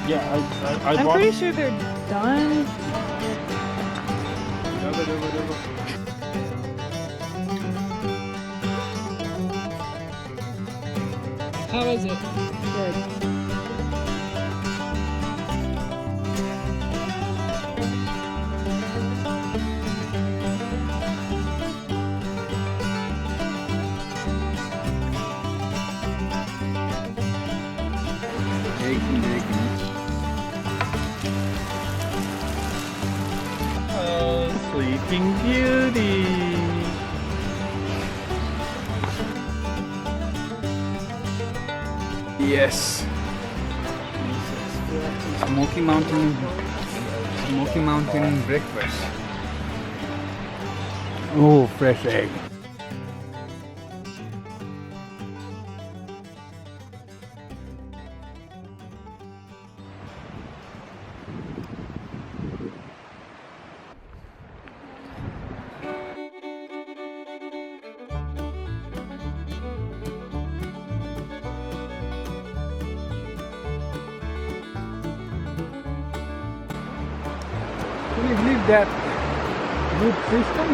Yeah, I'm pretty sure they're done. How is it? Good. Oh, Sleeping Beauty. Yes. Smoky Mountain breakfast. Oh, fresh egg. Can you believe that root system?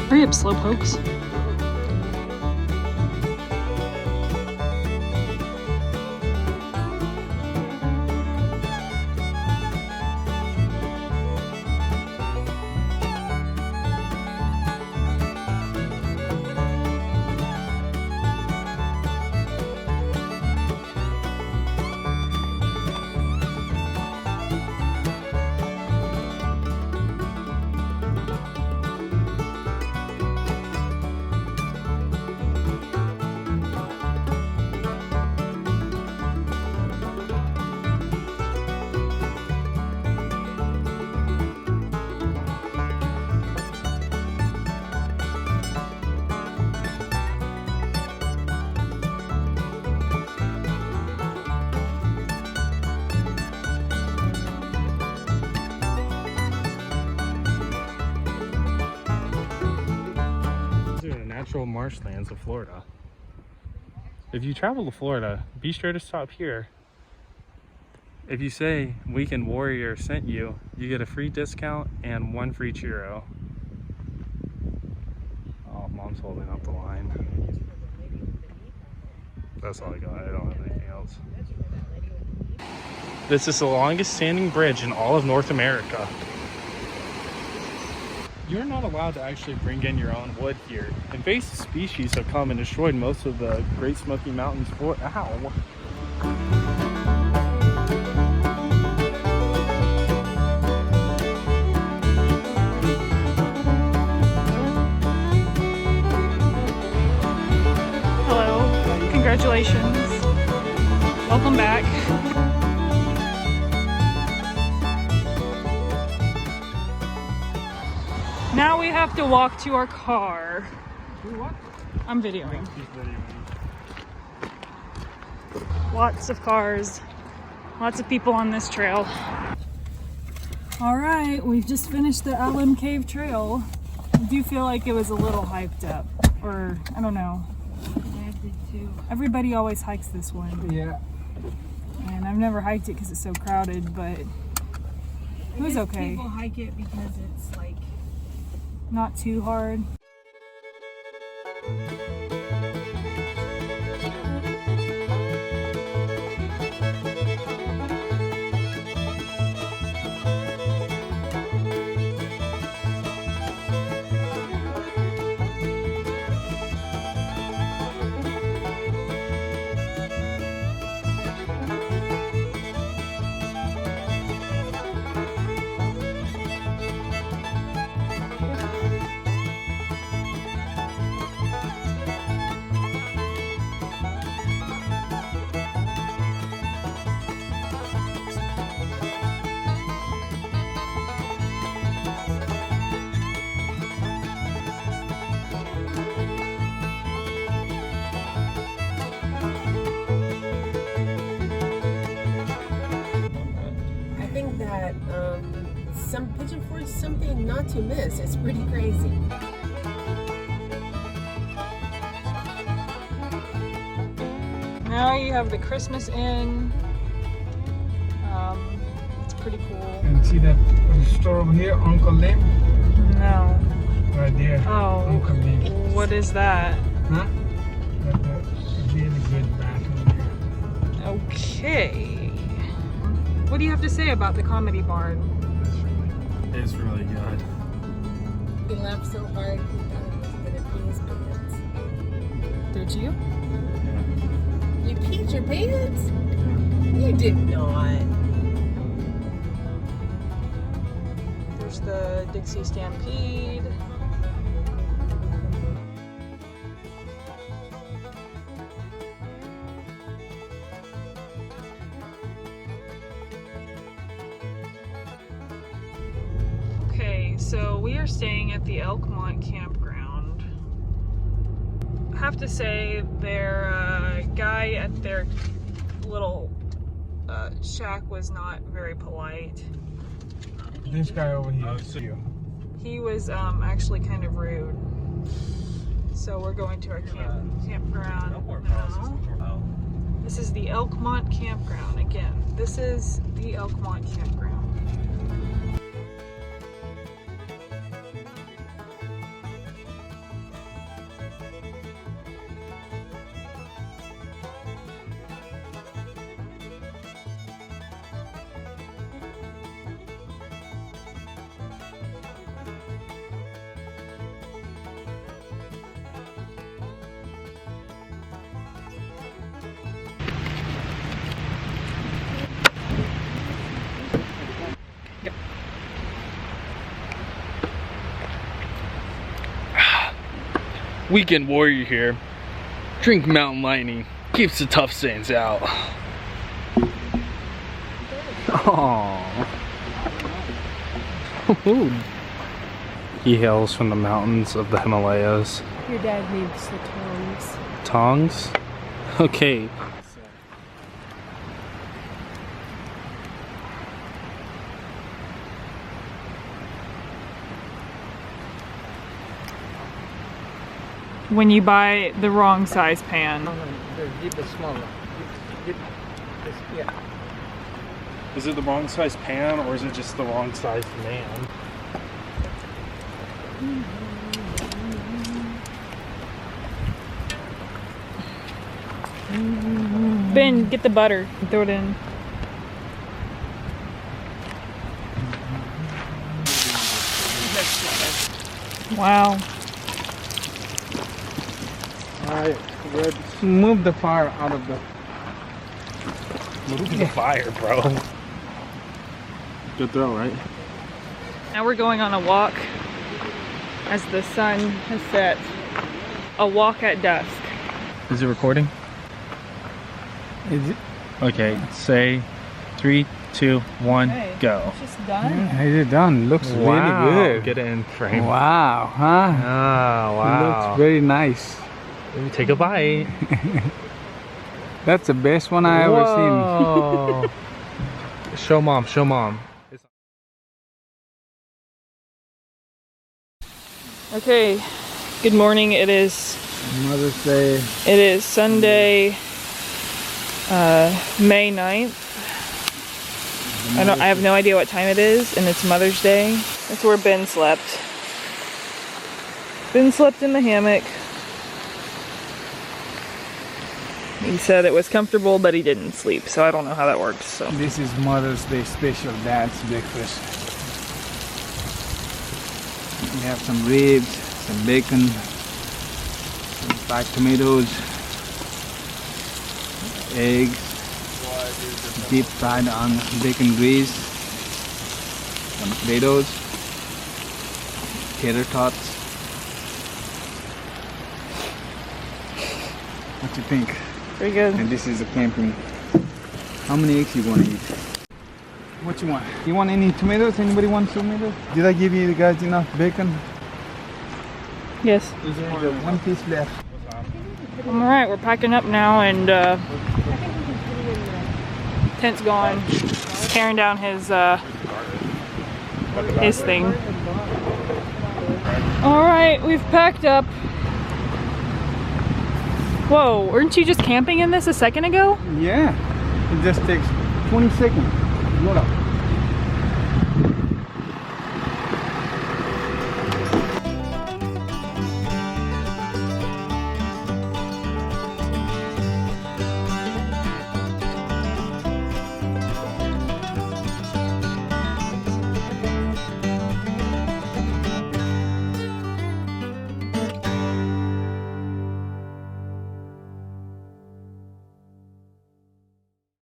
Hurry up, slowpokes. Natural marshlands of Florida. If you travel to Florida, be sure to stop here. If you say Weekend Warrior sent you, you get a free discount and 1 free churro. Oh, Mom's holding up the line. That's all I got. I don't have anything else. This is the longest standing bridge in all of North America. You're not allowed to actually bring in your own wood here. Invasive species have come and destroyed most of the Great Smoky Mountains for ow. Hello. Congratulations. Welcome back. Now we have to walk to our car. I'm videoing. Lots of cars, lots of people on this trail. All right, we've just finished the Alum Cave Trail. I do feel like it was a little hyped up, or I don't know. I did too. Everybody always hikes this one. Yeah. And I've never hiked it because it's so crowded, but it was okay. People hike it because it's like not too hard. Pigeon Forge is something not to miss. It's pretty crazy. Now you have the Christmas Inn. It's pretty cool. And see that store over here, Uncle Lim? No. Right there. Oh, Uncle Lim. what is that? Huh? That's a really good bathroom there. Okay. What do you have to say about the Comedy Barn? It's really good. He laughed so hard he thought he was gonna pee his pants. Did you? You peed your pants? You did not. There's the Dixie Stampede. Okay, so we are staying at the Elkmont Campground. I have to say, their guy at their little shack was not very polite. This guy over here. He was actually kind of rude. So we're going to our campground now. This is the Elkmont Campground. Again, this is the Elkmont Campground. Weekend warrior here. Drink Mountain Lightning. Keeps the tough stains out. Aww. He hails from the mountains of the Himalayas. Your dad needs the tongs. Tongs? Okay. When you buy the wrong size pan. Give the smaller. Yeah. Is it the wrong size pan or is it just the wrong size man? Ben, get the butter and throw it in. Wow. Alright, good. Move the fire out of the... Move the fire, bro. Good throw, right? Now we're going on a walk as the sun has set. A walk at dusk. Is it recording? Is it? Okay, say 3, 2, 1, Okay. go. It's just done. Yeah, is it done? Looks Wow, really good. get it in frame. Wow, huh? Ah, wow. Looks very nice. Let me take a bite. That's the best one I ever seen. seen. Show mom, show mom. Okay, good morning. It is Mother's Day. It is Sunday, May 9th. I have no idea what time it is, and it's Mother's Day. That's where Ben slept. Ben slept in the hammock. He said it was comfortable, but he didn't sleep, so I don't know how that works. So This is Mother's Day special dad's breakfast. We have some ribs, some bacon, some fried tomatoes, eggs, deep fried on bacon grease, some potatoes, tater tots. What you think? pretty good. And this is a camping. How many eggs you want to eat? What you want? You want any tomatoes? Anybody want tomatoes? Did I give you guys enough bacon? Yes. There's one piece left. All right, we're packing up now, and tent's gone. Tearing down his his thing. All right, we've packed up. Whoa, weren't you just camping in this a second ago? Yeah, it just takes 20 seconds. Load up.